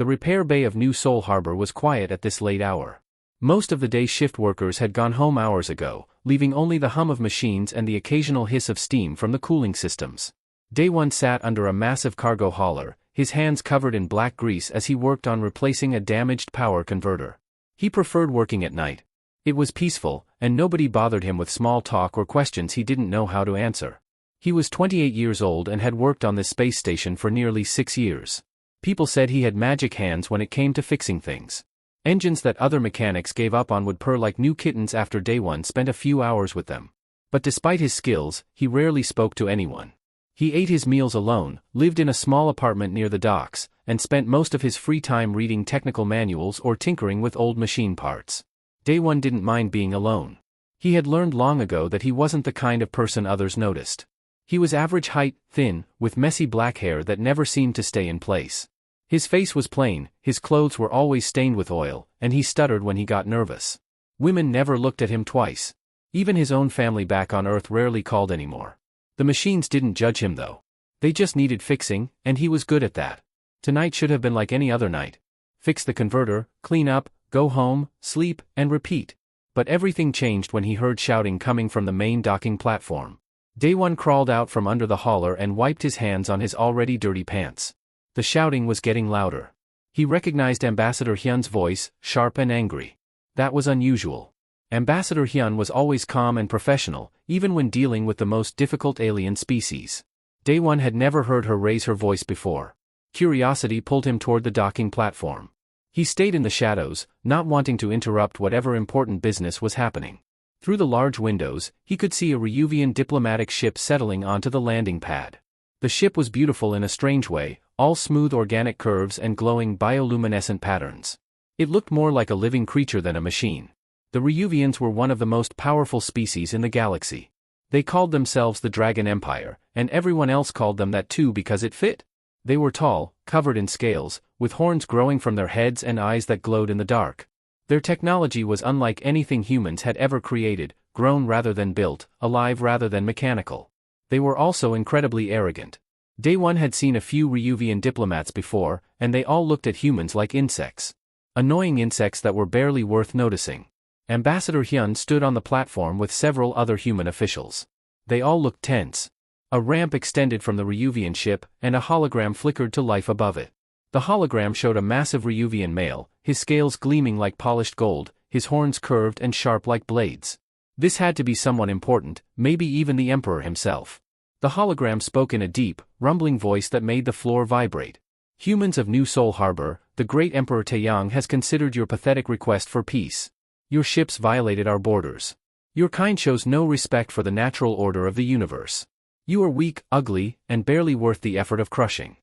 The repair bay of New Seoul Harbor was quiet at this late hour. Most of the day shift workers had gone home hours ago, leaving only the hum of machines and the occasional hiss of steam from the cooling systems. Day One sat under a massive cargo hauler, his hands covered in black grease as he worked on replacing a damaged power converter. He preferred working at night. It was peaceful, and nobody bothered him with small talk or questions he didn't know how to answer. He was 28 years old and had worked on this space station for nearly 6 years. People said he had magic hands when it came to fixing things. Engines that other mechanics gave up on would purr like new kittens after Day One spent a few hours with them. But despite his skills, he rarely spoke to anyone. He ate his meals alone, lived in a small apartment near the docks, and spent most of his free time reading technical manuals or tinkering with old machine parts. Day One didn't mind being alone. He had learned long ago that he wasn't the kind of person others noticed. He was average height, thin, with messy black hair that never seemed to stay in place. His face was plain, his clothes were always stained with oil, and he stuttered when he got nervous. Women never looked at him twice. Even his own family back on Earth rarely called anymore. The machines didn't judge him though. They just needed fixing, and he was good at that. Tonight should have been like any other night. Fix the converter, clean up, go home, sleep, and repeat. But everything changed when he heard shouting coming from the main docking platform. Day One crawled out from under the hauler and wiped his hands on his already dirty pants. The shouting was getting louder. He recognized Ambassador Hyun's voice, sharp and angry. That was unusual. Ambassador Hyun was always calm and professional, even when dealing with the most difficult alien species. Day One had never heard her raise her voice before. Curiosity pulled him toward the docking platform. He stayed in the shadows, not wanting to interrupt whatever important business was happening. Through the large windows, he could see a Reuvian diplomatic ship settling onto the landing pad. The ship was beautiful in a strange way, all smooth organic curves and glowing bioluminescent patterns. It looked more like a living creature than a machine. The Reuvians were one of the most powerful species in the galaxy. They called themselves the Dragon Empire, and everyone else called them that too because it fit. They were tall, covered in scales, with horns growing from their heads and eyes that glowed in the dark. Their technology was unlike anything humans had ever created, grown rather than built, alive rather than mechanical. They were also incredibly arrogant. Day One had seen a few Reuvian diplomats before, and they all looked at humans like insects. Annoying insects that were barely worth noticing. Ambassador Hyun stood on the platform with several other human officials. They all looked tense. A ramp extended from the Reuvian ship, and a hologram flickered to life above it. The hologram showed a massive Reuvian male, his scales gleaming like polished gold, his horns curved and sharp like blades. This had to be someone important, maybe even the Emperor himself. The hologram spoke in a deep, rumbling voice that made the floor vibrate. Humans of New Seoul Harbor, the great Emperor Taeyang has considered your pathetic request for peace. Your ships violated our borders. Your kind shows no respect for the natural order of the universe. You are weak, ugly, and barely worth the effort of crushing.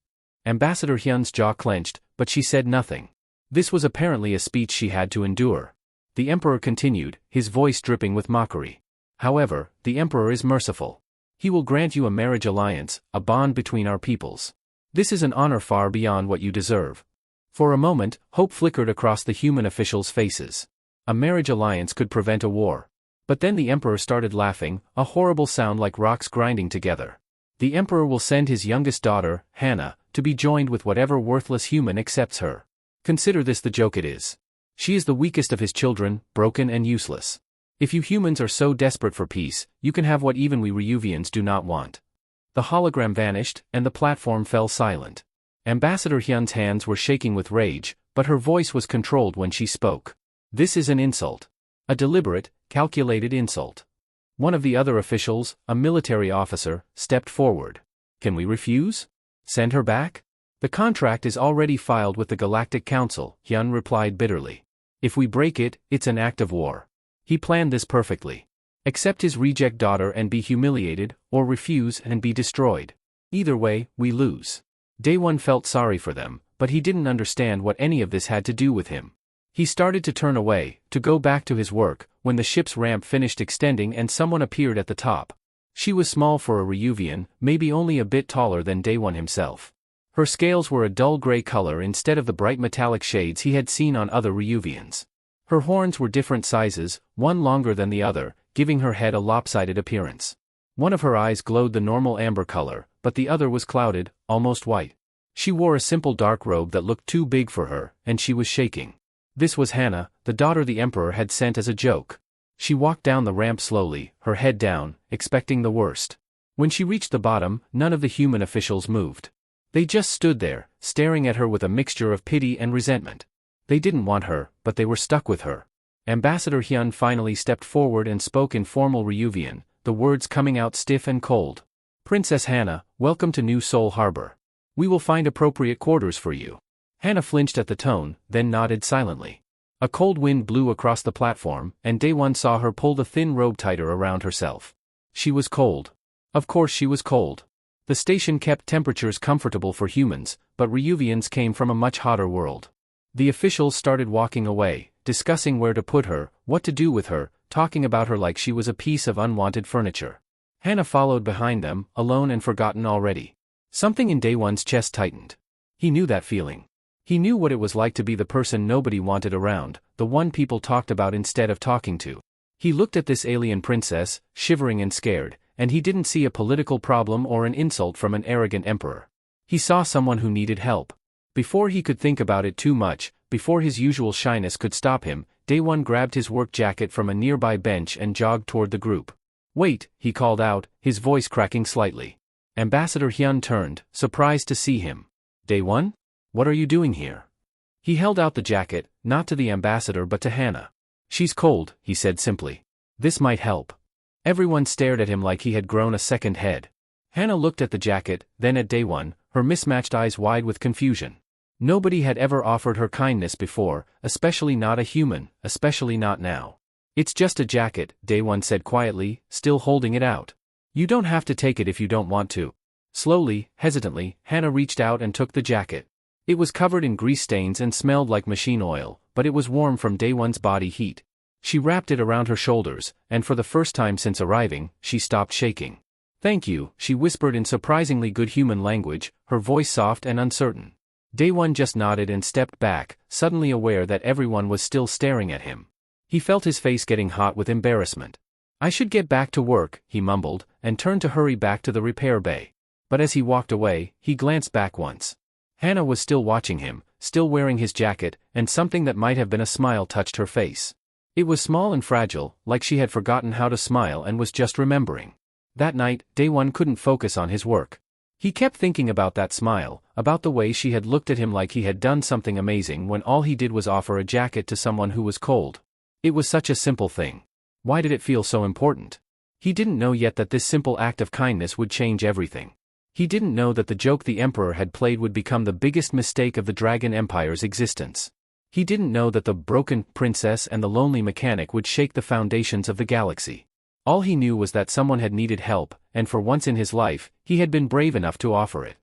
Ambassador Hyun's jaw clenched, but she said nothing. This was apparently a speech she had to endure. The Emperor continued, his voice dripping with mockery. However, the Emperor is merciful. He will grant you a marriage alliance, a bond between our peoples. This is an honor far beyond what you deserve. For a moment, hope flickered across the human officials' faces. A marriage alliance could prevent a war. But then the Emperor started laughing, a horrible sound like rocks grinding together. The Emperor will send his youngest daughter, Hannah, to be joined with whatever worthless human accepts her. Consider this the joke it is. She is the weakest of his children, broken and useless. If you humans are so desperate for peace, you can have what even we Reuvians do not want. The hologram vanished, and the platform fell silent. Ambassador Hyun's hands were shaking with rage, but her voice was controlled when she spoke. This is an insult. A deliberate, calculated insult. One of the other officials, a military officer, stepped forward. Can we refuse? Send her back? The contract is already filed with the Galactic Council, Hyun replied bitterly. If we break it, it's an act of war. He planned this perfectly. Accept his reject daughter and be humiliated, or refuse and be destroyed. Either way, we lose. Day One felt sorry for them, but he didn't understand what any of this had to do with him. He started to turn away, to go back to his work, when the ship's ramp finished extending and someone appeared at the top. She was small for a Reuvian, maybe only a bit taller than Day One himself. Her scales were a dull gray color instead of the bright metallic shades he had seen on other Reuvians. Her horns were different sizes, one longer than the other, giving her head a lopsided appearance. One of her eyes glowed the normal amber color, but the other was clouded, almost white. She wore a simple dark robe that looked too big for her, and she was shaking. This was Hannah, the daughter the Emperor had sent as a joke. She walked down the ramp slowly, her head down, expecting the worst. When she reached the bottom, none of the human officials moved. They just stood there, staring at her with a mixture of pity and resentment. They didn't want her, but they were stuck with her. Ambassador Hyun finally stepped forward and spoke in formal Ryuvian, the words coming out stiff and cold. "Princess Hannah, welcome to New Seoul Harbor. We will find appropriate quarters for you." Hannah flinched at the tone, then nodded silently. A cold wind blew across the platform, and Daewon saw her pull the thin robe tighter around herself. She was cold. Of course she was cold. The station kept temperatures comfortable for humans, but Ryuvians came from a much hotter world. The officials started walking away, discussing where to put her, what to do with her, talking about her like she was a piece of unwanted furniture. Hannah followed behind them, alone and forgotten already. Something in Daewon's chest tightened. He knew that feeling. He knew what it was like to be the person nobody wanted around, the one people talked about instead of talking to. He looked at this alien princess, shivering and scared, and he didn't see a political problem or an insult from an arrogant emperor. He saw someone who needed help. Before he could think about it too much, before his usual shyness could stop him, Daewon grabbed his work jacket from a nearby bench and jogged toward the group. "Wait," he called out, his voice cracking slightly. Ambassador Hyun turned, surprised to see him. "Daewon? What are you doing here?" He held out the jacket, not to the ambassador but to Hannah. "She's cold," he said simply. "This might help." Everyone stared at him like he had grown a second head. Hannah looked at the jacket, then at Daewon, her mismatched eyes wide with confusion. Nobody had ever offered her kindness before, especially not a human, especially not now. "It's just a jacket," Daewon said quietly, still holding it out. "You don't have to take it if you don't want to." Slowly, hesitantly, Hannah reached out and took the jacket. It was covered in grease stains and smelled like machine oil, but it was warm from Daewon's body heat. She wrapped it around her shoulders, and for the first time since arriving, she stopped shaking. "Thank you," she whispered in surprisingly good human language, her voice soft and uncertain. Daewon just nodded and stepped back, suddenly aware that everyone was still staring at him. He felt his face getting hot with embarrassment. "I should get back to work," he mumbled, and turned to hurry back to the repair bay. But as he walked away, he glanced back once. Hannah was still watching him, still wearing his jacket, and something that might have been a smile touched her face. It was small and fragile, like she had forgotten how to smile and was just remembering. That night, Daewon couldn't focus on his work. He kept thinking about that smile, about the way she had looked at him like he had done something amazing when all he did was offer a jacket to someone who was cold. It was such a simple thing. Why did it feel so important? He didn't know yet that this simple act of kindness would change everything. He didn't know that the joke the Emperor had played would become the biggest mistake of the Dragon Empire's existence. He didn't know that the broken princess and the lonely mechanic would shake the foundations of the galaxy. All he knew was that someone had needed help, and for once in his life, he had been brave enough to offer it.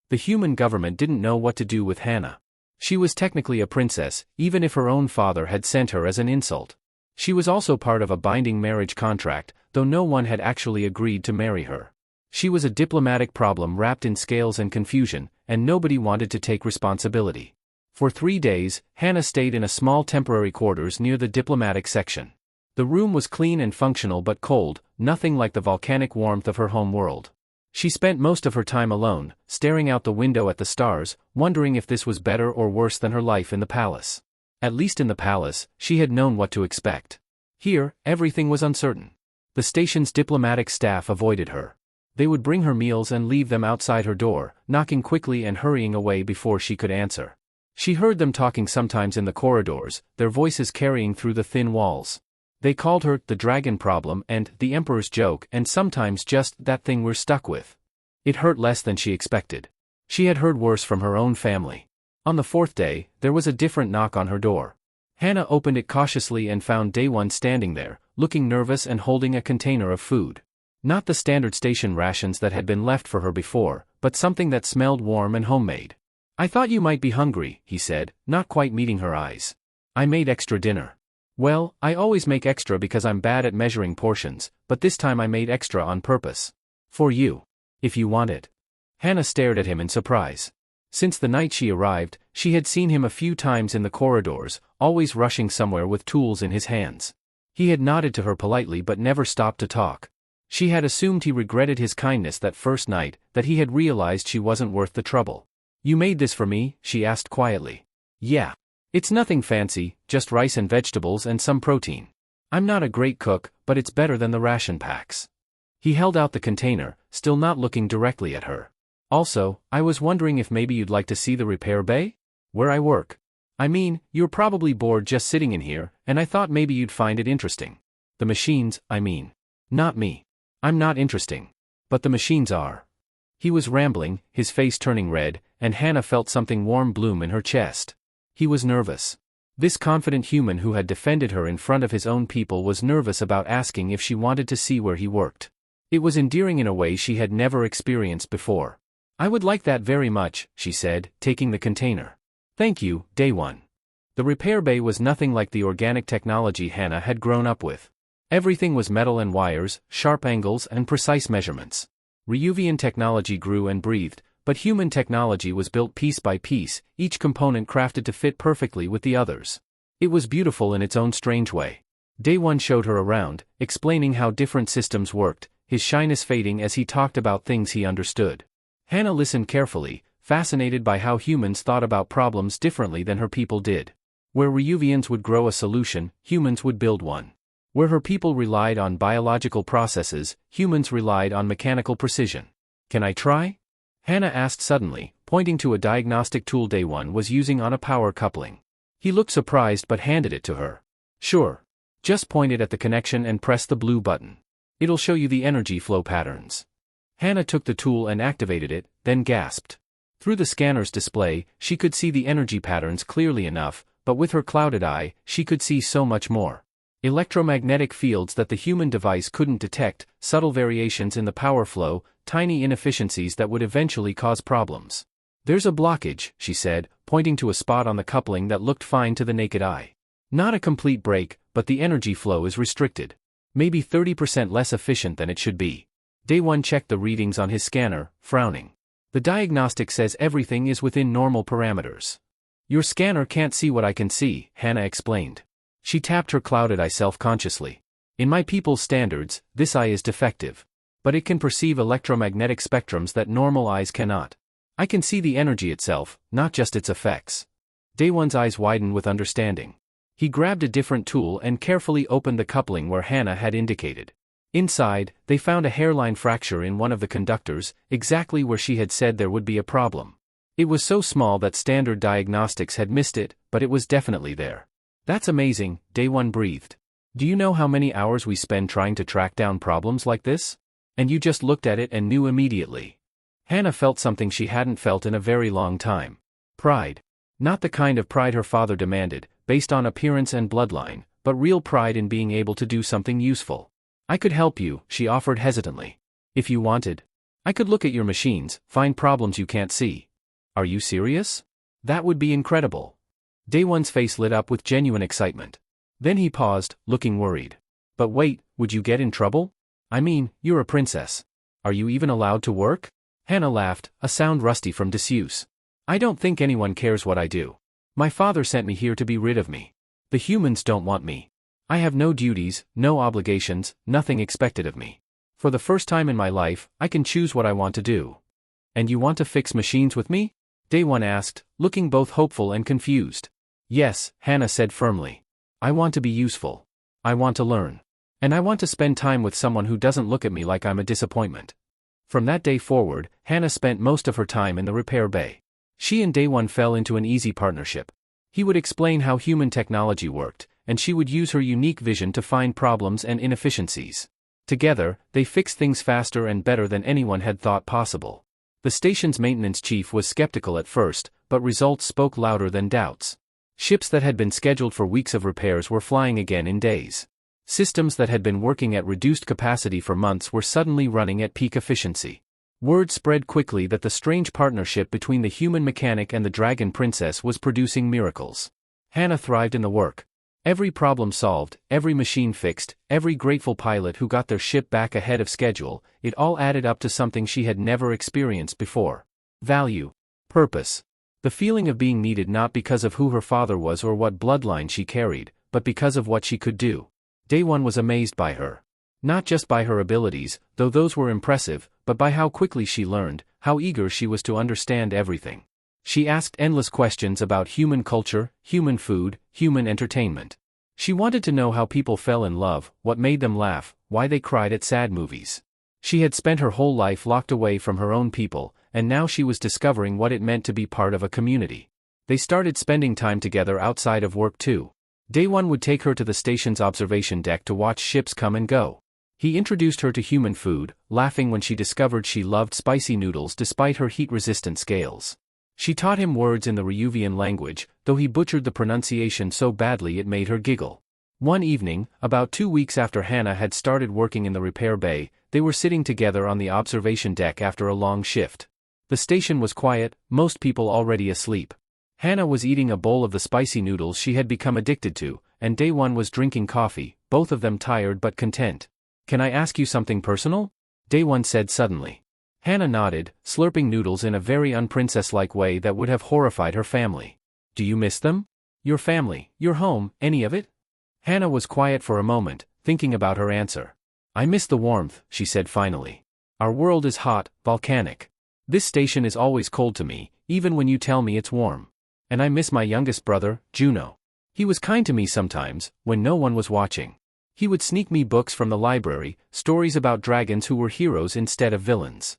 The human government didn't know what to do with Hannah. She was technically a princess, even if her own father had sent her as an insult. She was also part of a binding marriage contract, though no one had actually agreed to marry her. She was a diplomatic problem wrapped in scales and confusion, and nobody wanted to take responsibility. For 3 days, Hannah stayed in a small temporary quarters near the diplomatic section. The room was clean and functional but cold, nothing like the volcanic warmth of her home world. She spent most of her time alone, staring out the window at the stars, wondering if this was better or worse than her life in the palace. At least in the palace, she had known what to expect. Here, everything was uncertain. The station's diplomatic staff avoided her. They would bring her meals and leave them outside her door, knocking quickly and hurrying away before she could answer. She heard them talking sometimes in the corridors, their voices carrying through the thin walls. They called her the dragon problem and the emperor's joke and sometimes just that thing we're stuck with. It hurt less than she expected. She had heard worse from her own family. On the 4th day, there was a different knock on her door. Hannah opened it cautiously and found Daewon standing there, looking nervous and holding a container of food. Not the standard station rations that had been left for her before, but something that smelled warm and homemade. "I thought you might be hungry," he said, not quite meeting her eyes. "I made extra dinner." "Well, I always make extra because I'm bad at measuring portions, but this time I made extra on purpose. For you. If you want it." Hannah stared at him in surprise. Since the night she arrived, she had seen him a few times in the corridors, always rushing somewhere with tools in his hands. He had nodded to her politely but never stopped to talk. She had assumed he regretted his kindness that first night, that he had realized she wasn't worth the trouble. You made this for me? She asked quietly. Yeah. It's nothing fancy, just rice and vegetables and some protein. I'm not a great cook, but it's better than the ration packs. He held out the container, still not looking directly at her. Also, I was wondering if maybe you'd like to see the repair bay? Where I work. I mean, you're probably bored just sitting in here, and I thought maybe you'd find it interesting. The machines, I mean. Not me. I'm not interesting. But the machines are. He was rambling, his face turning red, and Hannah felt something warm bloom in her chest. He was nervous. This confident human who had defended her in front of his own people was nervous about asking if she wanted to see where he worked. It was endearing in a way she had never experienced before. I would like that very much, she said, taking the container. Thank you, Day One. The repair bay was nothing like the organic technology Hannah had grown up with. Everything was metal and wires, sharp angles and precise measurements. Ryuvian technology grew and breathed, but human technology was built piece by piece, each component crafted to fit perfectly with the others. It was beautiful in its own strange way. Day One showed her around, explaining how different systems worked, his shyness fading as he talked about things he understood. Hannah listened carefully, fascinated by how humans thought about problems differently than her people did. Where Ryuvians would grow a solution, humans would build one. Where her people relied on biological processes, humans relied on mechanical precision. Can I try? Hannah asked suddenly, pointing to a diagnostic tool Day One was using on a power coupling. He looked surprised but handed it to her. Sure. Just point it at the connection and press the blue button. It'll show you the energy flow patterns. Hannah took the tool and activated it, then gasped. Through the scanner's display, she could see the energy patterns clearly enough, but with her clouded eye, she could see so much more. Electromagnetic fields that the human device couldn't detect, subtle variations in the power flow, tiny inefficiencies that would eventually cause problems. There's a blockage, she said, pointing to a spot on the coupling that looked fine to the naked eye. Not a complete break, but the energy flow is restricted. Maybe 30% less efficient than it should be. Day One checked the readings on his scanner, frowning. The diagnostic says everything is within normal parameters. Your scanner can't see what I can see, Hannah explained. She tapped her clouded eye self-consciously. In my people's standards, this eye is defective. But it can perceive electromagnetic spectrums that normal eyes cannot. I can see the energy itself, not just its effects. Day One's eyes widened with understanding. He grabbed a different tool and carefully opened the coupling where Hannah had indicated. Inside, they found a hairline fracture in one of the conductors, exactly where she had said there would be a problem. It was so small that standard diagnostics had missed it, but it was definitely there. That's amazing, Day One breathed. Do you know how many hours we spend trying to track down problems like this? And you just looked at it and knew immediately. Hannah felt something she hadn't felt in a very long time. Pride. Not the kind of pride her father demanded, based on appearance and bloodline, but real pride in being able to do something useful. I could help you, she offered hesitantly. If you wanted. I could look at your machines, find problems you can't see. Are you serious? That would be incredible. Day One's face lit up with genuine excitement. Then he paused, looking worried. But wait, would you get in trouble? I mean, you're a princess. Are you even allowed to work? Hannah laughed, a sound rusty from disuse. I don't think anyone cares what I do. My father sent me here to be rid of me. The humans don't want me. I have no duties, no obligations, nothing expected of me. For the first time in my life, I can choose what I want to do. And you want to fix machines with me? Day One asked, looking both hopeful and confused. Yes, Hannah said firmly. I want to be useful. I want to learn. And I want to spend time with someone who doesn't look at me like I'm a disappointment. From that day forward, Hannah spent most of her time in the repair bay. She and Day One fell into an easy partnership. He would explain how human technology worked, and she would use her unique vision to find problems and inefficiencies. Together, they fixed things faster and better than anyone had thought possible. The station's maintenance chief was skeptical at first, but results spoke louder than doubts. Ships that had been scheduled for weeks of repairs were flying again in days. Systems that had been working at reduced capacity for months were suddenly running at peak efficiency. Word spread quickly that the strange partnership between the human mechanic and the dragon princess was producing miracles. Hannah thrived in the work. Every problem solved, every machine fixed, every grateful pilot who got their ship back ahead of schedule, it all added up to something she had never experienced before. Value. Purpose. The feeling of being needed not because of who her father was or what bloodline she carried, but because of what she could do. Day One was amazed by her. Not just by her abilities, though those were impressive, but by how quickly she learned, how eager she was to understand everything. She asked endless questions about human culture, human food, human entertainment. She wanted to know how people fell in love, what made them laugh, why they cried at sad movies. She had spent her whole life locked away from her own people, and now she was discovering what it meant to be part of a community. They started spending time together outside of work too. Day one would take her to the station's observation deck to watch ships come and go. He introduced her to human food, laughing when she discovered she loved spicy noodles despite her heat-resistant scales. She taught him words in the Ryuvian language, though he butchered the pronunciation so badly it made her giggle. One evening, about 2 weeks after Hannah had started working in the repair bay, they were sitting together on the observation deck after a long shift. The station was quiet, most people already asleep. Hannah was eating a bowl of the spicy noodles she had become addicted to, and Day one was drinking coffee, both of them tired but content. "Can I ask you something personal?" Day one said suddenly. Hannah nodded, slurping noodles in a very unprincess-like way that would have horrified her family. "Do you miss them? Your family, your home, any of it?" Hannah was quiet for a moment, thinking about her answer. "I miss the warmth," she said finally. "Our world is hot, volcanic. This station is always cold to me, even when you tell me it's warm. And I miss my youngest brother, Juno. He was kind to me sometimes, when no one was watching. He would sneak me books from the library, stories about dragons who were heroes instead of villains."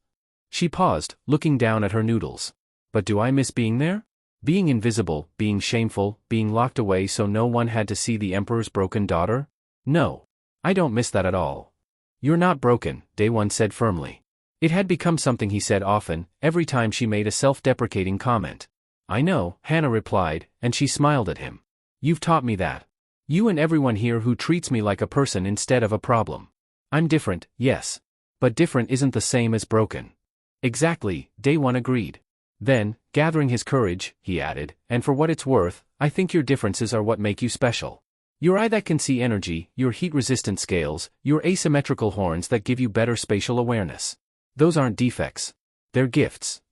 She paused, looking down at her noodles. "But do I miss being there? Being invisible, being shameful, being locked away so no one had to see the Emperor's broken daughter? No. I don't miss that at all." "You're not broken," Day one said firmly. It had become something he said often, every time she made a self-deprecating comment. "I know," Hannah replied, and she smiled at him. "You've taught me that. You and everyone here who treats me like a person instead of a problem. I'm different, yes. But different isn't the same as broken." "Exactly," Day one agreed. Then, gathering his courage, he added, "And for what it's worth, I think your differences are what make you special. Your eye that can see energy, your heat-resistant scales, your asymmetrical horns that give you better spatial awareness. Those aren't defects. They're gifts."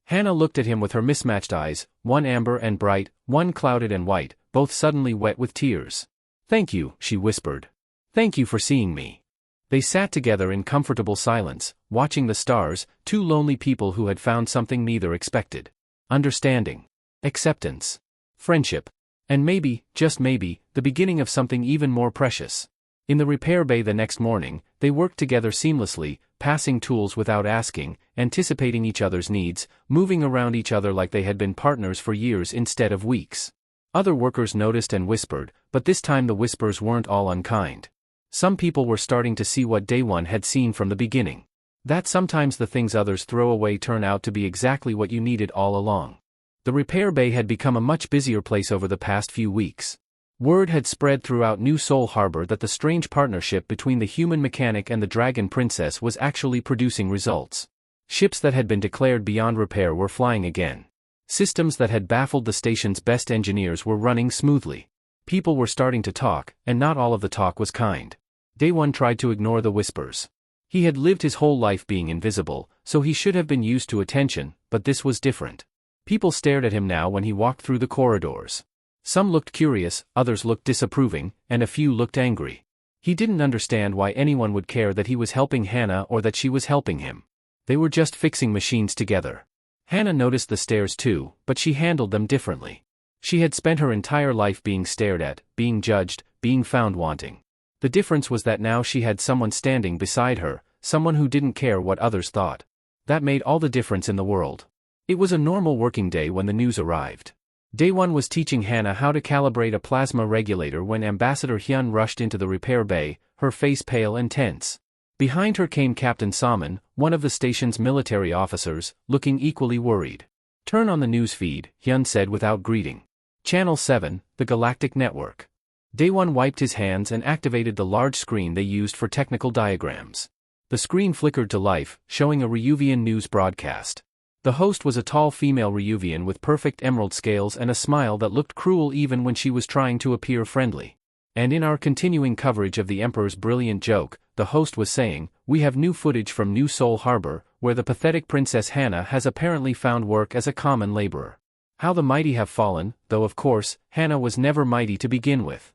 Hannah looked at him with her mismatched eyes, one amber and bright, one clouded and white, both suddenly wet with tears. "Thank you," she whispered. "Thank you for seeing me." They sat together in comfortable silence, watching the stars, two lonely people who had found something neither expected. Understanding. Acceptance. Friendship. And maybe, just maybe, the beginning of something even more precious. In the repair bay the next morning, they worked together seamlessly, passing tools without asking, anticipating each other's needs, moving around each other like they had been partners for years instead of weeks. Other workers noticed and whispered, but this time the whispers weren't all unkind. Some people were starting to see what Day one had seen from the beginning. That sometimes the things others throw away turn out to be exactly what you needed all along. The repair bay had become a much busier place over the past few weeks. Word had spread throughout New Seoul Harbor that the strange partnership between the human mechanic and the dragon princess was actually producing results. Ships that had been declared beyond repair were flying again. Systems that had baffled the station's best engineers were running smoothly. People were starting to talk, and not all of the talk was kind. Day one tried to ignore the whispers. He had lived his whole life being invisible, so he should have been used to attention, but this was different. People stared at him now when he walked through the corridors. Some looked curious, others looked disapproving, and a few looked angry. He didn't understand why anyone would care that he was helping Hannah or that she was helping him. They were just fixing machines together. Hannah noticed the stares too, but she handled them differently. She had spent her entire life being stared at, being judged, being found wanting. The difference was that now she had someone standing beside her, someone who didn't care what others thought. That made all the difference in the world. It was a normal working day when the news arrived. Day one was teaching Hannah how to calibrate a plasma regulator when Ambassador Hyun rushed into the repair bay, her face pale and tense. Behind her came Captain Salmon, one of the station's military officers, looking equally worried. "Turn on the news feed," Hyun said without greeting. "Channel 7, the Galactic Network." Day one wiped his hands and activated the large screen they used for technical diagrams. The screen flickered to life, showing a Ryuvian news broadcast. The host was a tall female Ryuvian with perfect emerald scales and a smile that looked cruel even when she was trying to appear friendly. And in our continuing coverage of the Emperor's brilliant joke, the host was saying, "We have new footage from New Seoul Harbor, where the pathetic Princess Hannah has apparently found work as a common laborer. How the mighty have fallen, though of course, Hannah was never mighty to begin with."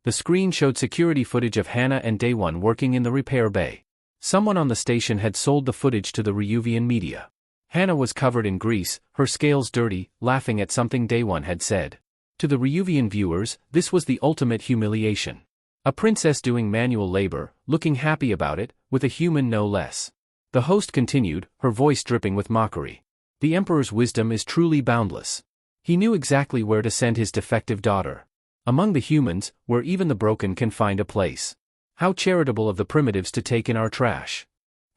The screen showed security footage of Hannah and Day one working in the repair bay. Someone on the station had sold the footage to the Ryuvian media. Hannah was covered in grease, her scales dirty, laughing at something Day One had said. To the Ryuvian viewers, this was the ultimate humiliation. A princess doing manual labor, looking happy about it, with a human no less. The host continued, her voice dripping with mockery. The Emperor's wisdom is truly boundless. He knew exactly where to send his defective daughter. Among the humans, where even the broken can find a place. How charitable of the primitives to take in our trash.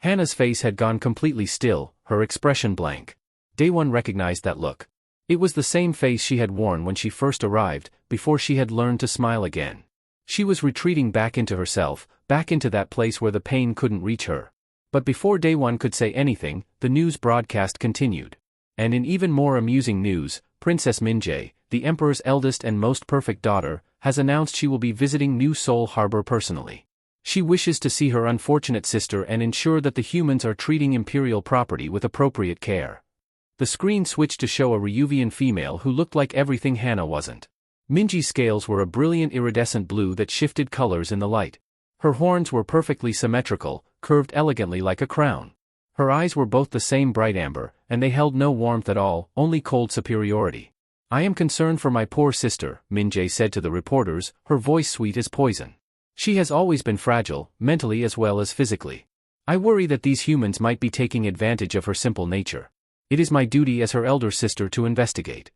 Hannah's face had gone completely still, her expression blank. Day One recognized that look. It was the same face she had worn when she first arrived, before she had learned to smile again. She was retreating back into herself, back into that place where the pain couldn't reach her. But before Day One could say anything, the news broadcast continued. And in even more amusing news, Princess Minjae, the Emperor's eldest and most perfect daughter, has announced she will be visiting New Seoul Harbor personally. She wishes to see her unfortunate sister and ensure that the humans are treating imperial property with appropriate care. The screen switched to show a Ryuvian female who looked like everything Hannah wasn't. Minji's scales were a brilliant iridescent blue that shifted colors in the light. Her horns were perfectly symmetrical, curved elegantly like a crown. Her eyes were both the same bright amber, and they held no warmth at all, only cold superiority. I am concerned for my poor sister, Minjae said to the reporters, her voice sweet as poison. She has always been fragile, mentally as well as physically. I worry that these humans might be taking advantage of her simple nature. It is my duty as her elder sister to investigate.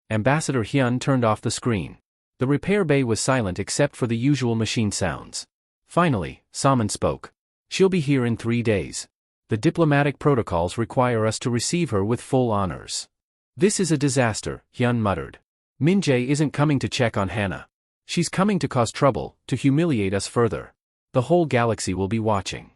Ambassador Hyun turned off the screen. The repair bay was silent except for the usual machine sounds. Finally, Salmon spoke. She'll be here in 3 days. The diplomatic protocols require us to receive her with full honors. This is a disaster, Hyun muttered. Minjae isn't coming to check on Hannah. She's coming to cause trouble, to humiliate us further. The whole galaxy will be watching.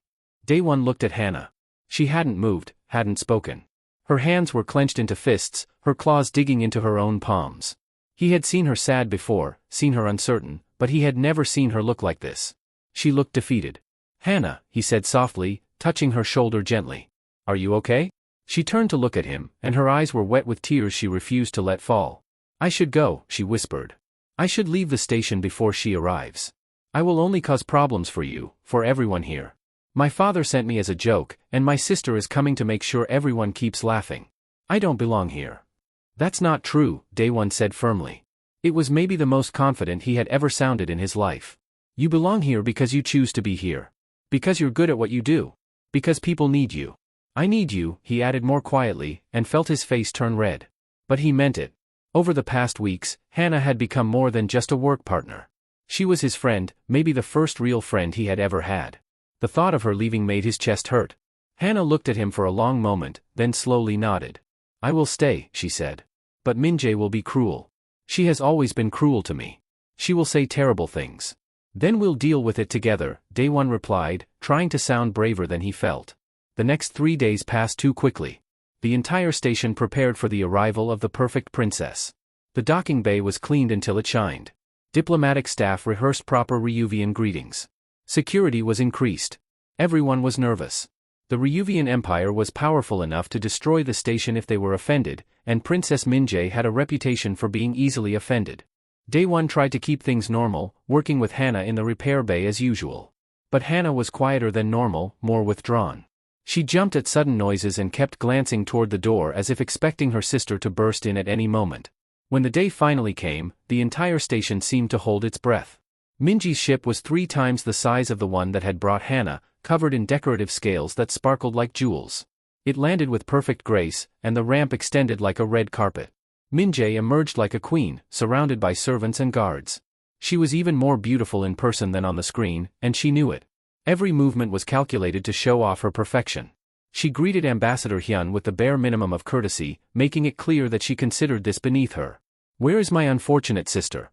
Day One looked at Hannah. She hadn't moved, hadn't spoken. Her hands were clenched into fists, her claws digging into her own palms. He had seen her sad before, seen her uncertain, but he had never seen her look like this. She looked defeated. Hannah, he said softly, touching her shoulder gently. Are you okay? She turned to look at him, and her eyes were wet with tears she refused to let fall. I should go, she whispered. I should leave the station before she arrives. I will only cause problems for you, for everyone here. My father sent me as a joke, and my sister is coming to make sure everyone keeps laughing. I don't belong here. That's not true, Day One said firmly. It was maybe the most confident he had ever sounded in his life. You belong here because you choose to be here. Because you're good at what you do. Because people need you. I need you, he added more quietly, and felt his face turn red. But he meant it. Over the past weeks, Hannah had become more than just a work partner. She was his friend, maybe the first real friend he had ever had. The thought of her leaving made his chest hurt. Hannah looked at him for a long moment, then slowly nodded. I will stay, she said. But Minjae will be cruel. She has always been cruel to me. She will say terrible things. Then we'll deal with it together, Day One replied, trying to sound braver than he felt. The next 3 days passed too quickly. The entire station prepared for the arrival of the perfect princess. The docking bay was cleaned until it shined. Diplomatic staff rehearsed proper Ryuvian greetings. Security was increased. Everyone was nervous. The Ryuvian Empire was powerful enough to destroy the station if they were offended, and Princess Minjae had a reputation for being easily offended. Day One tried to keep things normal, working with Hannah in the repair bay as usual. But Hannah was quieter than normal, more withdrawn. She jumped at sudden noises and kept glancing toward the door as if expecting her sister to burst in at any moment. When the day finally came, the entire station seemed to hold its breath. Minji's ship was 3 times the size of the one that had brought Hannah, covered in decorative scales that sparkled like jewels. It landed with perfect grace, and the ramp extended like a red carpet. Minjae emerged like a queen, surrounded by servants and guards. She was even more beautiful in person than on the screen, and she knew it. Every movement was calculated to show off her perfection. She greeted Ambassador Hyun with the bare minimum of courtesy, making it clear that she considered this beneath her. Where is my unfortunate sister?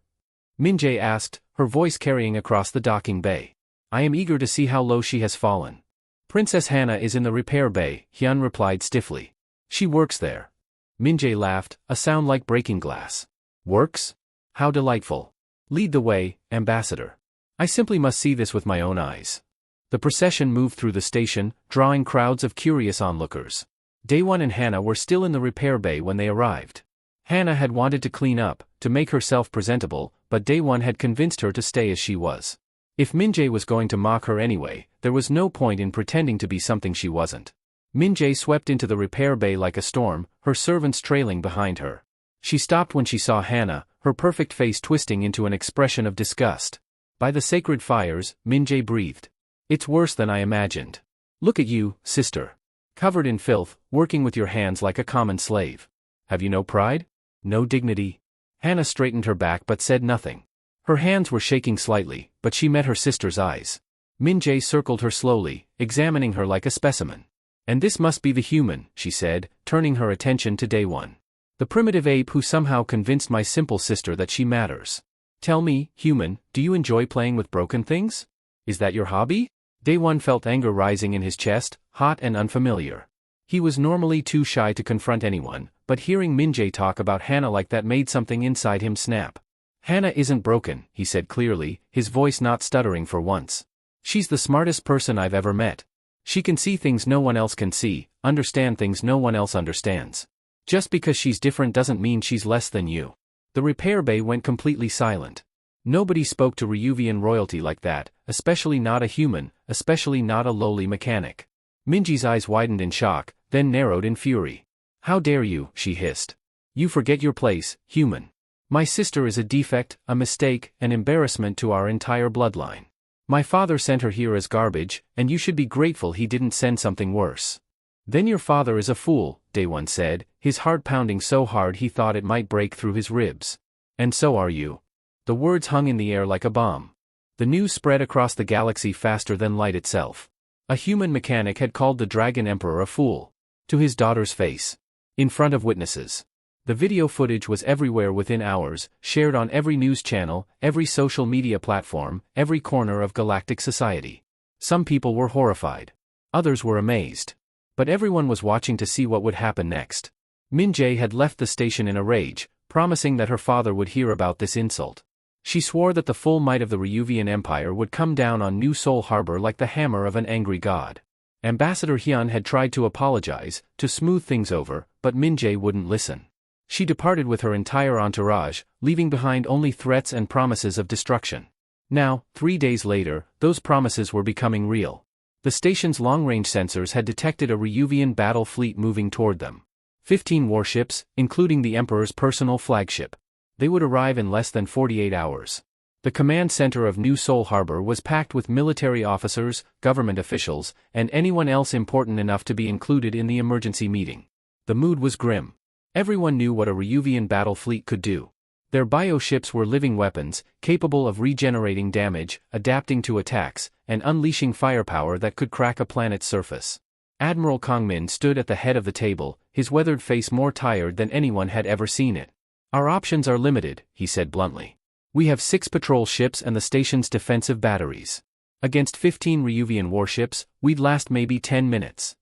Minjae asked, her voice carrying across the docking bay. I am eager to see how low she has fallen. Princess Hannah is in the repair bay, Hyun replied stiffly. She works there. Minjae laughed, a sound like breaking glass. Works? How delightful. Lead the way, Ambassador. I simply must see this with my own eyes. The procession moved through the station, drawing crowds of curious onlookers. Day One and Hannah were still in the repair bay when they arrived. Hannah had wanted to clean up, to make herself presentable, but Day One had convinced her to stay as she was. If Minjae was going to mock her anyway, there was no point in pretending to be something she wasn't. Min-jae swept into the repair bay like a storm, her servants trailing behind her. She stopped when she saw Hannah, her perfect face twisting into an expression of disgust. By the sacred fires, Min-jae breathed. It's worse than I imagined. Look at you, sister. Covered in filth, working with your hands like a common slave. Have you no pride? No dignity? Hannah straightened her back but said nothing. Her hands were shaking slightly, but she met her sister's eyes. Min-jae circled her slowly, examining her like a specimen. And this must be the human, she said, turning her attention to Day One. The primitive ape who somehow convinced my simple sister that she matters. Tell me, human, do you enjoy playing with broken things? Is that your hobby? Day One felt anger rising in his chest, hot and unfamiliar. He was normally too shy to confront anyone, but hearing Min-jae talk about Hannah like that made something inside him snap. Hannah isn't broken, he said clearly, his voice not stuttering for once. She's the smartest person I've ever met. She can see things no one else can see, understand things no one else understands. Just because she's different doesn't mean she's less than you. The repair bay went completely silent. Nobody spoke to Ryuvian royalty like that, especially not a human, especially not a lowly mechanic. Min-jae's eyes widened in shock, then narrowed in fury. How dare you, she hissed. You forget your place, human. My sister is a defect, a mistake, an embarrassment to our entire bloodline. My father sent her here as garbage, and you should be grateful he didn't send something worse. Then your father is a fool, Day One said, his heart pounding so hard he thought it might break through his ribs. And so are you. The words hung in the air like a bomb. The news spread across the galaxy faster than light itself. A human mechanic had called the Dragon Emperor a fool. To his daughter's face. In front of witnesses. The video footage was everywhere within hours, shared on every news channel, every social media platform, every corner of galactic society. Some people were horrified. Others were amazed. But everyone was watching to see what would happen next. Min-jae had left the station in a rage, promising that her father would hear about this insult. She swore that the full might of the Ryuvian Empire would come down on New Seoul Harbor like the hammer of an angry god. Ambassador Hyun had tried to apologize, to smooth things over, but Min-jae wouldn't listen. She departed with her entire entourage, leaving behind only threats and promises of destruction. Now, 3 days later, those promises were becoming real. The station's long-range sensors had detected a Ryuvian battle fleet moving toward them. 15 warships, including the Emperor's personal flagship. They would arrive in less than 48 hours. The command center of New Seoul Harbor was packed with military officers, government officials, and anyone else important enough to be included in the emergency meeting. The mood was grim. Everyone knew what a Ryuvian battle fleet could do. Their bioships were living weapons, capable of regenerating damage, adapting to attacks, and unleashing firepower that could crack a planet's surface. Admiral Kangmin stood at the head of the table, his weathered face more tired than anyone had ever seen it. Our options are limited, he said bluntly. We have 6 patrol ships and the station's defensive batteries. Against 15 Ryuvian warships, we'd last maybe 10 minutes.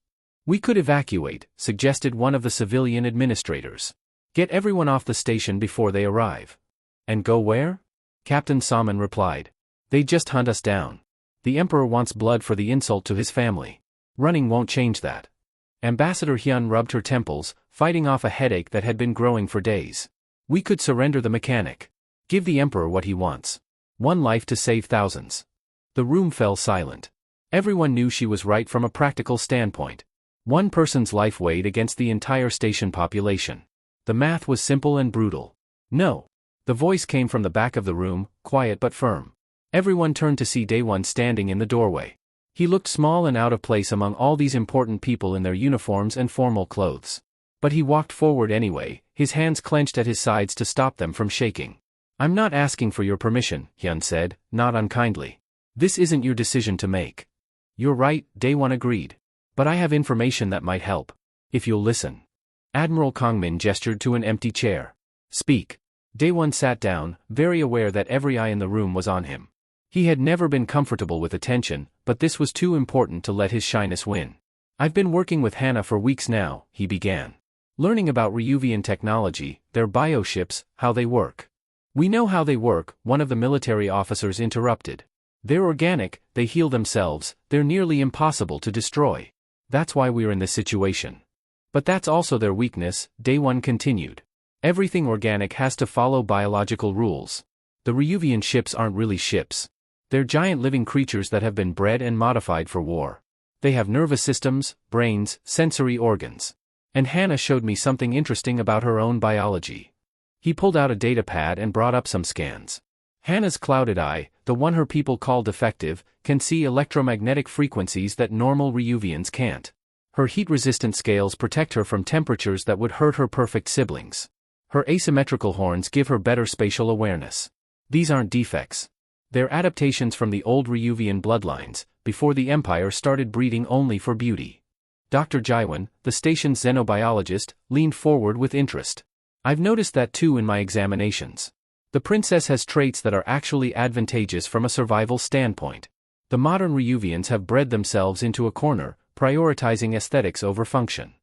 We could evacuate, suggested one of the civilian administrators. Get everyone off the station before they arrive. And go where? Captain Salmon replied. They just hunt us down. The Emperor wants blood for the insult to his family. Running won't change that. Ambassador Hyun rubbed her temples, fighting off a headache that had been growing for days. We could surrender the mechanic. Give the Emperor what he wants. One life to save thousands. The room fell silent. Everyone knew she was right from a practical standpoint. One person's life weighed against the entire station population. The math was simple and brutal. No. The voice came from the back of the room, quiet but firm. Everyone turned to see Day One standing in the doorway. He looked small and out of place among all these important people in their uniforms and formal clothes. But he walked forward anyway, his hands clenched at his sides to stop them from shaking. I'm not asking for your permission, Hyun said, not unkindly. This isn't your decision to make. You're right, Day One agreed. But I have information that might help. If you'll listen. Admiral Kangmin gestured to an empty chair. Speak. Day One sat down, very aware that every eye in the room was on him. He had never been comfortable with attention, but this was too important to let his shyness win. I've been working with Hannah for weeks now, he began. Learning about Ryuvian technology, their bioships, how they work. We know how they work, one of the military officers interrupted. They're organic, they heal themselves, they're nearly impossible to destroy. That's why we're in this situation. But that's also their weakness, Day One continued. Everything organic has to follow biological rules. The Ryuvian ships aren't really ships. They're giant living creatures that have been bred and modified for war. They have nervous systems, brains, sensory organs. And Hannah showed me something interesting about her own biology. He pulled out a data pad and brought up some scans. Hannah's clouded eye, the one her people call defective, can see electromagnetic frequencies that normal Ryuvians can't. Her heat-resistant scales protect her from temperatures that would hurt her perfect siblings. Her asymmetrical horns give her better spatial awareness. These aren't defects. They're adaptations from the old Ryuvian bloodlines, before the Empire started breeding only for beauty. Dr. Jaiwan, the station's xenobiologist, leaned forward with interest. I've noticed that too in my examinations. The princess has traits that are actually advantageous from a survival standpoint. The modern Ryuvians have bred themselves into a corner, prioritizing aesthetics over function.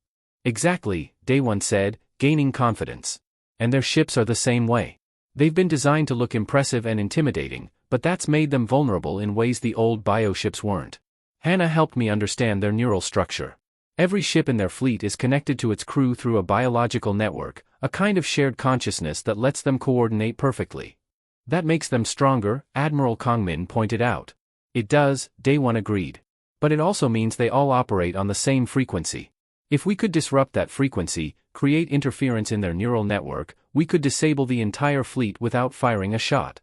Exactly, Daewon said, gaining confidence. And their ships are the same way. They've been designed to look impressive and intimidating, but that's made them vulnerable in ways the old bioships weren't. Hannah helped me understand their neural structure. Every ship in their fleet is connected to its crew through a biological network, a kind of shared consciousness that lets them coordinate perfectly. That makes them stronger, Admiral Kongmin pointed out. It does, Daewon agreed. But it also means they all operate on the same frequency. If we could disrupt that frequency, create interference in their neural network, we could disable the entire fleet without firing a shot.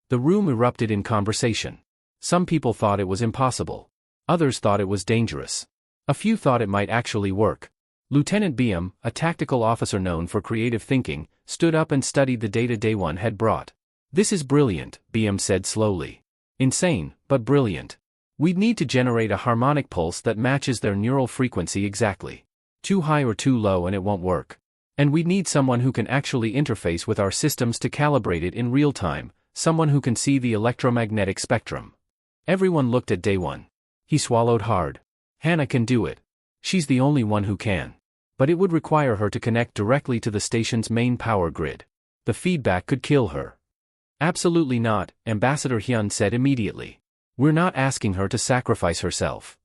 The room erupted in conversation. Some people thought it was impossible. Others thought it was dangerous. A few thought it might actually work. Lieutenant Biam, a tactical officer known for creative thinking, stood up and studied the data Daewon had brought. This is brilliant, Biam said slowly. Insane, but brilliant. We'd need to generate a harmonic pulse that matches their neural frequency exactly. Too high or too low and it won't work. And we'd need someone who can actually interface with our systems to calibrate it in real time, someone who can see the electromagnetic spectrum. Everyone looked at Daewon. He swallowed hard. Hannah can do it. She's the only one who can. But it would require her to connect directly to the station's main power grid. The feedback could kill her. Absolutely not, Ambassador Hyun said immediately. We're not asking her to sacrifice herself.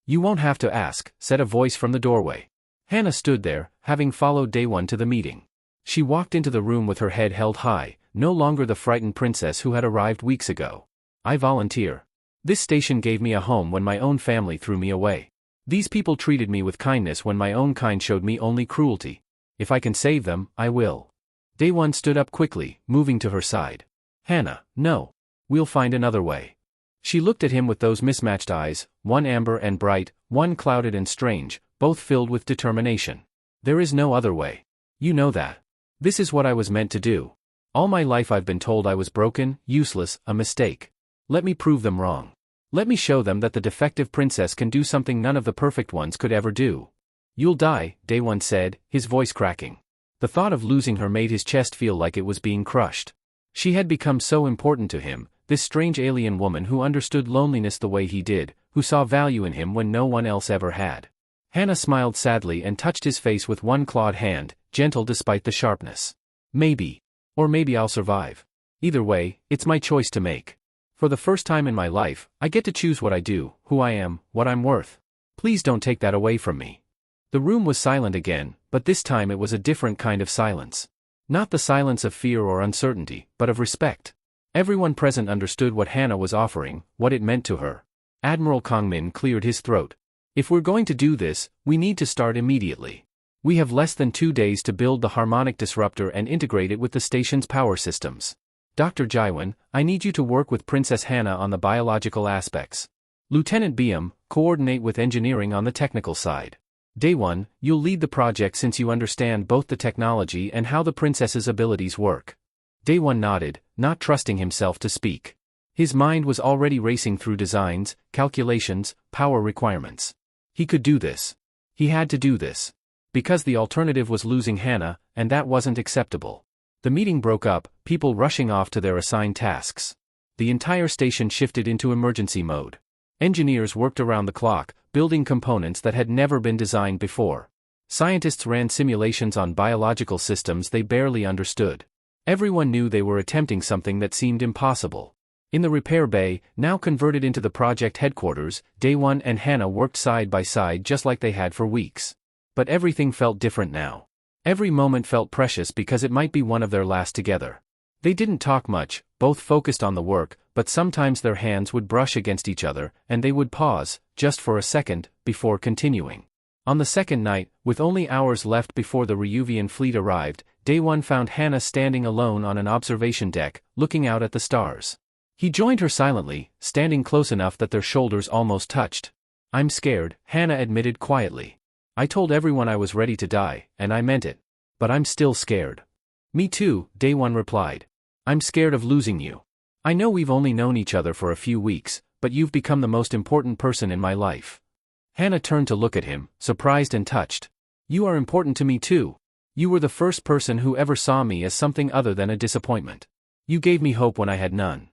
You won't have to ask, said a voice from the doorway. Hannah stood there, having followed Daewon to the meeting. She walked into the room with her head held high, no longer the frightened princess who had arrived weeks ago. I volunteer. This station gave me a home when my own family threw me away. These people treated me with kindness when my own kind showed me only cruelty. If I can save them, I will. Daewon stood up quickly, moving to her side. Hannah, no. We'll find another way. She looked at him with those mismatched eyes, one amber and bright, one clouded and strange, both filled with determination. There is no other way. You know that. This is what I was meant to do. All my life I've been told I was broken, useless, a mistake. Let me prove them wrong. Let me show them that the defective princess can do something none of the perfect ones could ever do. You'll die, Daewon said, his voice cracking. The thought of losing her made his chest feel like it was being crushed. She had become so important to him, this strange alien woman who understood loneliness the way he did, who saw value in him when no one else ever had. Hannah smiled sadly and touched his face with one clawed hand, gentle despite the sharpness. Maybe. Or maybe I'll survive. Either way, it's my choice to make. For the first time in my life, I get to choose what I do, who I am, what I'm worth. Please don't take that away from me. The room was silent again, but this time it was a different kind of silence. Not the silence of fear or uncertainty, but of respect. Everyone present understood what Hannah was offering, what it meant to her. Admiral Kongmin cleared his throat. If we're going to do this, we need to start immediately. We have less than 2 days to build the harmonic disruptor and integrate it with the station's power systems. Dr. Jaiwan, I need you to work with Princess Hannah on the biological aspects. Lieutenant Biam, coordinate with engineering on the technical side. Daewon, you'll lead the project since you understand both the technology and how the princess's abilities work. Daewon nodded, not trusting himself to speak. His mind was already racing through designs, calculations, power requirements. He could do this. He had to do this. Because the alternative was losing Hannah, and that wasn't acceptable. The meeting broke up, people rushing off to their assigned tasks. The entire station shifted into emergency mode. Engineers worked around the clock, building components that had never been designed before. Scientists ran simulations on biological systems they barely understood. Everyone knew they were attempting something that seemed impossible. In the repair bay, now converted into the project headquarters, Daewon and Hannah worked side by side just like they had for weeks. But everything felt different now. Every moment felt precious because it might be one of their last together. They didn't talk much, both focused on the work, but sometimes their hands would brush against each other, and they would pause, just for a second, before continuing. On the second night, with only hours left before the Ryuvian fleet arrived, Day One found Hannah standing alone on an observation deck, looking out at the stars. He joined her silently, standing close enough that their shoulders almost touched. "I'm scared," Hannah admitted quietly. "I told everyone I was ready to die, and I meant it. But I'm still scared." "Me too," Day One replied. "I'm scared of losing you. I know we've only known each other for a few weeks, but you've become the most important person in my life." Hannah turned to look at him, surprised and touched. "You are important to me too. You were the first person who ever saw me as something other than a disappointment. You gave me hope when I had none."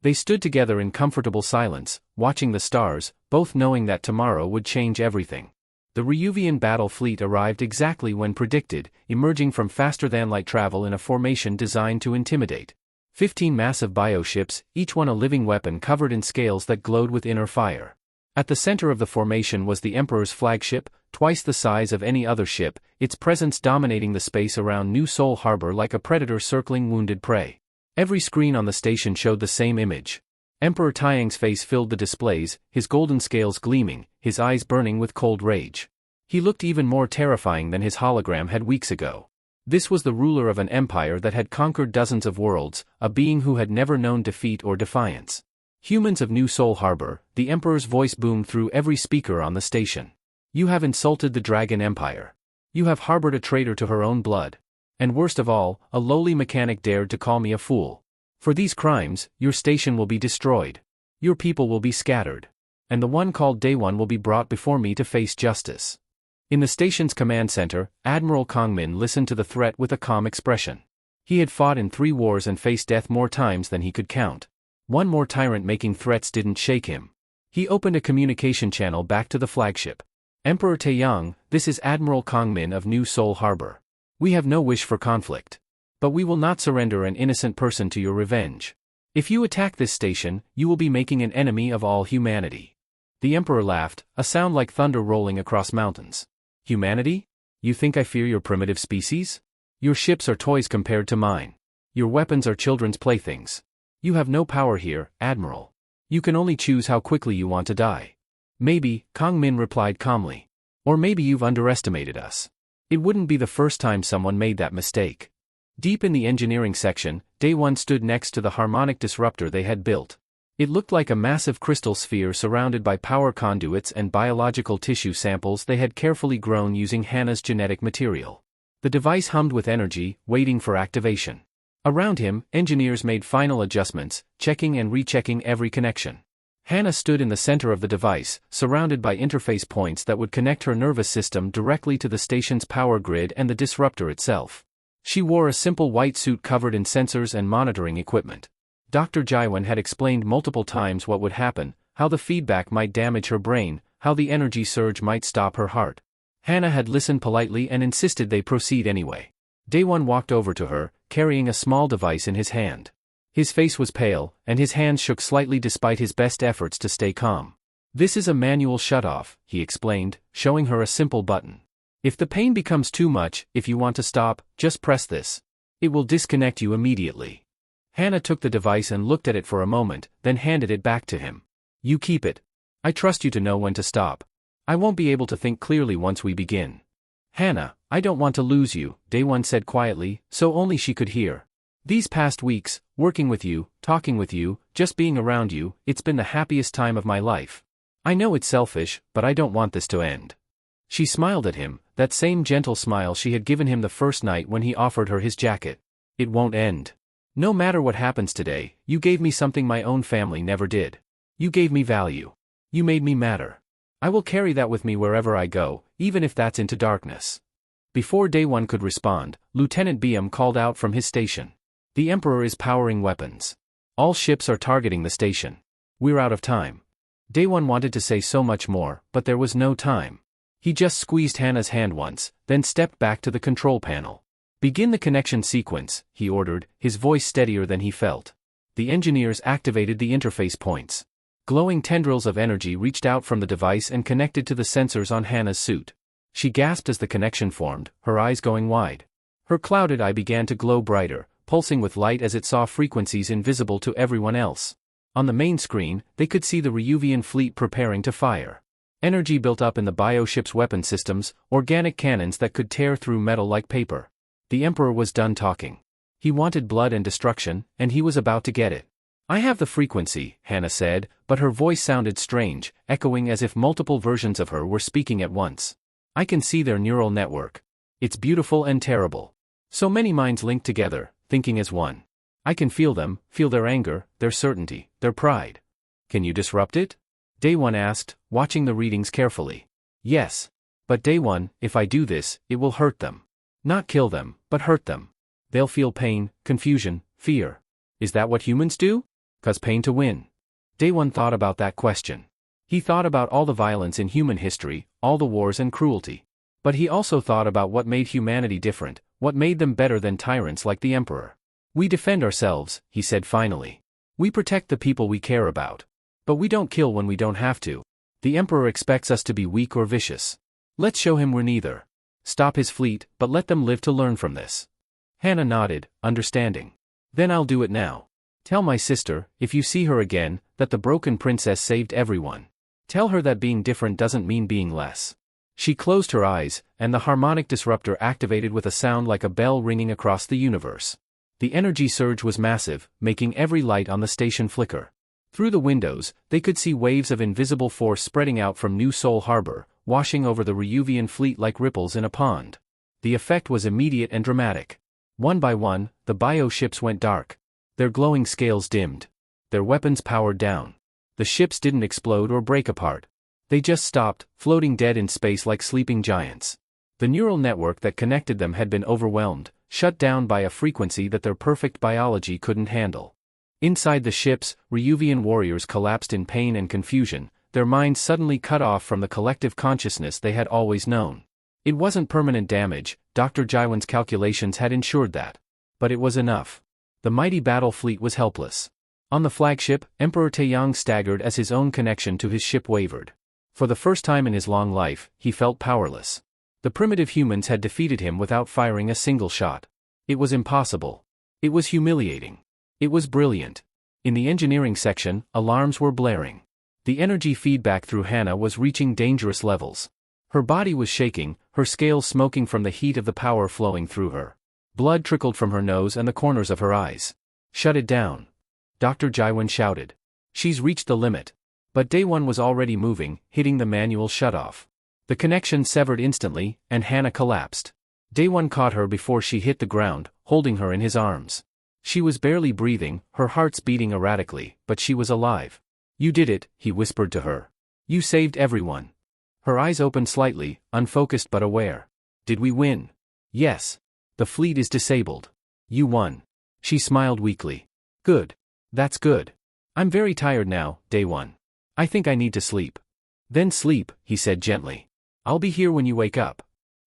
They stood together in comfortable silence, watching the stars, both knowing that tomorrow would change everything. The Ryuvian battle fleet arrived exactly when predicted, emerging from faster-than-light travel in a formation designed to intimidate. 15 massive bioships, each one a living weapon covered in scales that glowed with inner fire. At the center of the formation was the Emperor's flagship, twice the size of any other ship, its presence dominating the space around New Seoul Harbor like a predator circling wounded prey. Every screen on the station showed the same image. Emperor Taiyang's face filled the displays, his golden scales gleaming, his eyes burning with cold rage. He looked even more terrifying than his hologram had weeks ago. This was the ruler of an empire that had conquered dozens of worlds, a being who had never known defeat or defiance. "Humans of New Seoul Harbor," the Emperor's voice boomed through every speaker on the station. "You have insulted the Dragon Empire. You have harbored a traitor to her own blood. And worst of all, a lowly mechanic dared to call me a fool. For these crimes, your station will be destroyed. Your people will be scattered. And the one called Day One will be brought before me to face justice." In the station's command center, Admiral Kongmin listened to the threat with a calm expression. He had fought in 3 wars and faced death more times than he could count. One more tyrant making threats didn't shake him. He opened a communication channel back to the flagship. "Emperor Taeyang, this is Admiral Kongmin of New Seoul Harbor. We have no wish for conflict. But we will not surrender an innocent person to your revenge. If you attack this station, you will be making an enemy of all humanity." The Emperor laughed, a sound like thunder rolling across mountains. "Humanity? You think I fear your primitive species? Your ships are toys compared to mine. Your weapons are children's playthings. You have no power here, Admiral. You can only choose how quickly you want to die." "Maybe," Kong Min replied calmly. "Or maybe you've underestimated us. It wouldn't be the first time someone made that mistake." Deep in the engineering section, Day One stood next to the harmonic disruptor they had built. It looked like a massive crystal sphere surrounded by power conduits and biological tissue samples they had carefully grown using Hannah's genetic material. The device hummed with energy, waiting for activation. Around him, engineers made final adjustments, checking and rechecking every connection. Hannah stood in the center of the device, surrounded by interface points that would connect her nervous system directly to the station's power grid and the disruptor itself. She wore a simple white suit covered in sensors and monitoring equipment. Dr. Jaiwan had explained multiple times what would happen, how the feedback might damage her brain, how the energy surge might stop her heart. Hannah had listened politely and insisted they proceed anyway. Day One walked over to her, carrying a small device in his hand. His face was pale, and his hands shook slightly despite his best efforts to stay calm. "This is a manual shutoff," he explained, showing her a simple button. "If the pain becomes too much, if you want to stop, just press this. It will disconnect you immediately." Hannah took the device and looked at it for a moment, then handed it back to him. "You keep it. I trust you to know when to stop. I won't be able to think clearly once we begin." "Hannah, I don't want to lose you," Day One said quietly, so only she could hear. "These past weeks, working with you, talking with you, just being around you, it's been the happiest time of my life. I know it's selfish, but I don't want this to end." She smiled at him, that same gentle smile she had given him the first night when he offered her his jacket. "It won't end. No matter what happens today, you gave me something my own family never did. You gave me value. You made me matter. I will carry that with me wherever I go, even if that's into darkness." Before Day One could respond, Lieutenant Biam called out from his station. "The Emperor is powering weapons. All ships are targeting the station. We're out of time." Day One wanted to say so much more, but there was no time. He just squeezed Hannah's hand once, then stepped back to the control panel. "Begin the connection sequence," he ordered, his voice steadier than he felt. The engineers activated the interface points. Glowing tendrils of energy reached out from the device and connected to the sensors on Hannah's suit. She gasped as the connection formed, her eyes going wide. Her clouded eye began to glow brighter, pulsing with light as it saw frequencies invisible to everyone else. On the main screen, they could see the Ryuvian fleet preparing to fire. Energy built up in the bioship's weapon systems, organic cannons that could tear through metal like paper. The Emperor was done talking. He wanted blood and destruction, and he was about to get it. "I have the frequency," Hannah said, but her voice sounded strange, echoing as if multiple versions of her were speaking at once. "I can see their neural network. It's beautiful and terrible. So many minds linked together, thinking as one. I can feel them, feel their anger, their certainty, their pride." "Can you disrupt it?" Day One asked, watching the readings carefully. "Yes. But Day One, if I do this, it will hurt them. Not kill them, but hurt them. They'll feel pain, confusion, fear. Is that what humans do? 'Cause pain to win." Day One thought about that question. He thought about all the violence in human history, all the wars and cruelty. But he also thought about what made humanity different, what made them better than tyrants like the Emperor. "We defend ourselves," he said finally. "We protect the people we care about. But we don't kill when we don't have to. The Emperor expects us to be weak or vicious. Let's show him we're neither. Stop his fleet, but let them live to learn from this." Hannah nodded, understanding. "Then I'll do it now. Tell my sister, if you see her again, that the broken princess saved everyone. Tell her that being different doesn't mean being less." She closed her eyes, and the harmonic disruptor activated with a sound like a bell ringing across the universe. The energy surge was massive, making every light on the station flicker. Through the windows, they could see waves of invisible force spreading out from New Seoul Harbor, washing over the Ryuvian fleet like ripples in a pond. The effect was immediate and dramatic. One by one, the bioships went dark. Their glowing scales dimmed. Their weapons powered down. The ships didn't explode or break apart. They just stopped, floating dead in space like sleeping giants. The neural network that connected them had been overwhelmed, shut down by a frequency that their perfect biology couldn't handle. Inside the ships, Ryuvian warriors collapsed in pain and confusion, their minds suddenly cut off from the collective consciousness they had always known. It wasn't permanent damage, Dr. Jaiwan's calculations had ensured that. But it was enough. The mighty battle fleet was helpless. On the flagship, Emperor Taeyang staggered as his own connection to his ship wavered. For the first time in his long life, he felt powerless. The primitive humans had defeated him without firing a single shot. It was impossible. It was humiliating. It was brilliant. In the engineering section, alarms were blaring. The energy feedback through Hannah was reaching dangerous levels. Her body was shaking, her scales smoking from the heat of the power flowing through her. Blood trickled from her nose and the corners of her eyes. "Shut it down," Dr. Jaiwan shouted. "She's reached the limit." But Day One was already moving, hitting the manual shutoff. The connection severed instantly, and Hannah collapsed. Day One caught her before she hit the ground, holding her in his arms. She was barely breathing, her heart's beating erratically, but she was alive. "You did it," he whispered to her. "You saved everyone." Her eyes opened slightly, unfocused but aware. "Did we win?" "Yes. The fleet is disabled. You won." She smiled weakly. "Good. That's good. I'm very tired now, Day One. I think I need to sleep." "Then sleep," he said gently. "I'll be here when you wake up."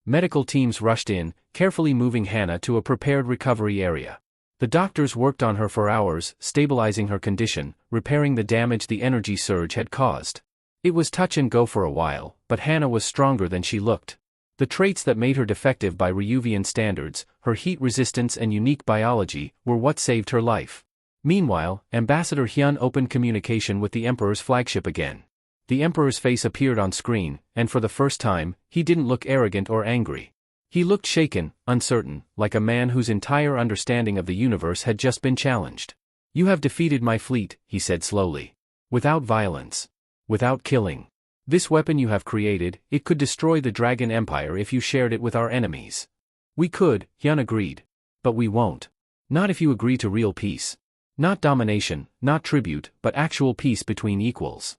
Medical teams rushed in, carefully moving Hannah to a prepared recovery area. The doctors worked on her for hours, stabilizing her condition, repairing the damage the energy surge had caused. It was touch and go for a while, but Hannah was stronger than she looked. The traits that made her defective by Ryuvian standards, her heat resistance and unique biology, were what saved her life. Meanwhile, Ambassador Hyun opened communication with the Emperor's flagship again. The Emperor's face appeared on screen, and for the first time, he didn't look arrogant or angry. He looked shaken, uncertain, like a man whose entire understanding of the universe had just been challenged. "You have defeated my fleet," he said slowly. "Without violence. Without killing. This weapon you have created, it could destroy the Dragon Empire if you shared it with our enemies." "We could," Hyun agreed. "But we won't. Not if you agree to real peace. Not domination, not tribute, but actual peace between equals."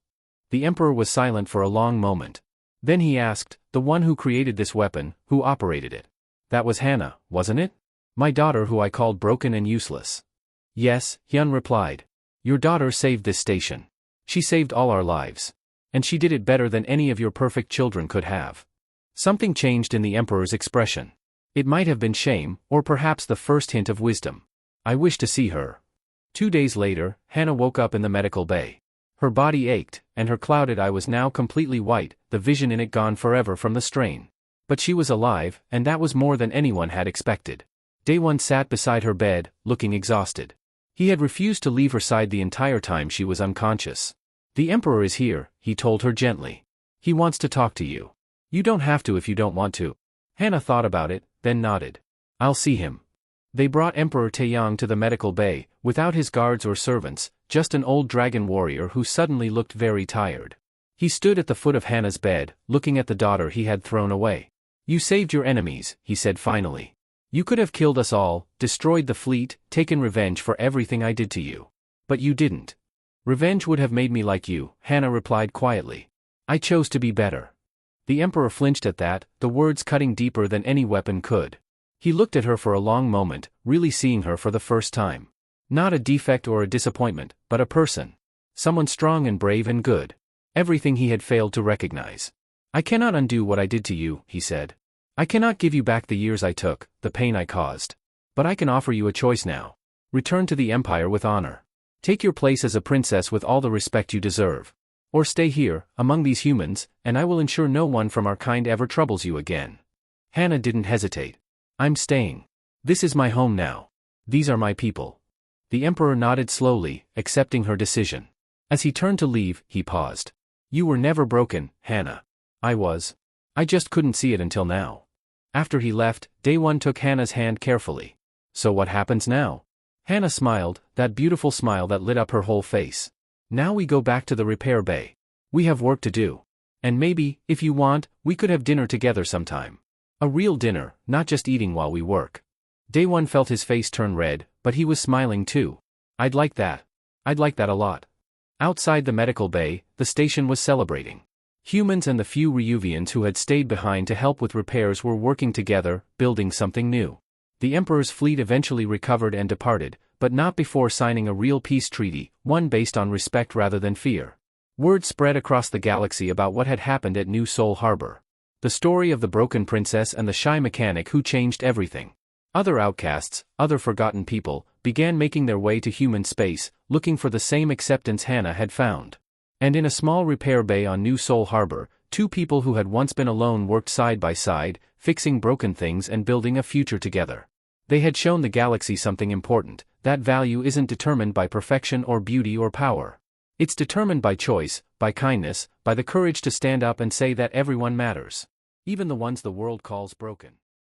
The Emperor was silent for a long moment. Then he asked, "The one who created this weapon, who operated it?" "That was Hannah, wasn't it? My daughter who I called broken and useless." "Yes," Hyun replied. "Your daughter saved this station. She saved all our lives. And she did it better than any of your perfect children could have." Something changed in the Emperor's expression. It might have been shame, or perhaps the first hint of wisdom. "I wish to see her." 2 days later, Hannah woke up in the medical bay. Her body ached, and her clouded eye was now completely white, the vision in it gone forever from the strain. But she was alive, and that was more than anyone had expected. Day-One sat beside her bed, looking exhausted. He had refused to leave her side the entire time she was unconscious. "The Emperor is here," he told her gently. "He wants to talk to you. You don't have to if you don't want to." Hannah thought about it, then nodded. "I'll see him." They brought Emperor Taeyang to the medical bay, without his guards or servants, just an old dragon warrior who suddenly looked very tired. He stood at the foot of Hannah's bed, looking at the daughter he had thrown away. "You saved your enemies," he said finally. "You could have killed us all, destroyed the fleet, taken revenge for everything I did to you. But you didn't. Revenge would have made me like you," Hannah replied quietly. "I chose to be better." The Emperor flinched at that, the words cutting deeper than any weapon could. He looked at her for a long moment, really seeing her for the first time. Not a defect or a disappointment, but a person. Someone strong and brave and good. Everything he had failed to recognize. "I cannot undo what I did to you," he said. "I cannot give you back the years I took, the pain I caused. But I can offer you a choice now. Return to the Empire with honor. Take your place as a princess with all the respect you deserve. Or stay here, among these humans, and I will ensure no one from our kind ever troubles you again." Hannah didn't hesitate. "I'm staying. This is my home now. These are my people." The Emperor nodded slowly, accepting her decision. As he turned to leave, he paused. "You were never broken, Hannah." "I was. I just couldn't see it until now." After he left, Day-One took Hannah's hand carefully. "So what happens now?" Hannah smiled, that beautiful smile that lit up her whole face. "Now we go back to the repair bay. We have work to do. And maybe, if you want, we could have dinner together sometime. A real dinner, not just eating while we work." Day-One felt his face turn red, but he was smiling too. "I'd like that. I'd like that a lot." Outside the medical bay, the station was celebrating. Humans and the few Ryuvians who had stayed behind to help with repairs were working together, building something new. The Emperor's fleet eventually recovered and departed, but not before signing a real peace treaty, one based on respect rather than fear. Word spread across the galaxy about what had happened at New Seoul Harbor. The story of the broken princess and the shy mechanic who changed everything. Other outcasts, other forgotten people, began making their way to human space, looking for the same acceptance Hannah had found. And in a small repair bay on New Seoul Harbor, two people who had once been alone worked side by side, fixing broken things and building a future together. They had shown the galaxy something important, that value isn't determined by perfection or beauty or power. It's determined by choice, by kindness, by the courage to stand up and say that everyone matters. Even the ones the world calls broken.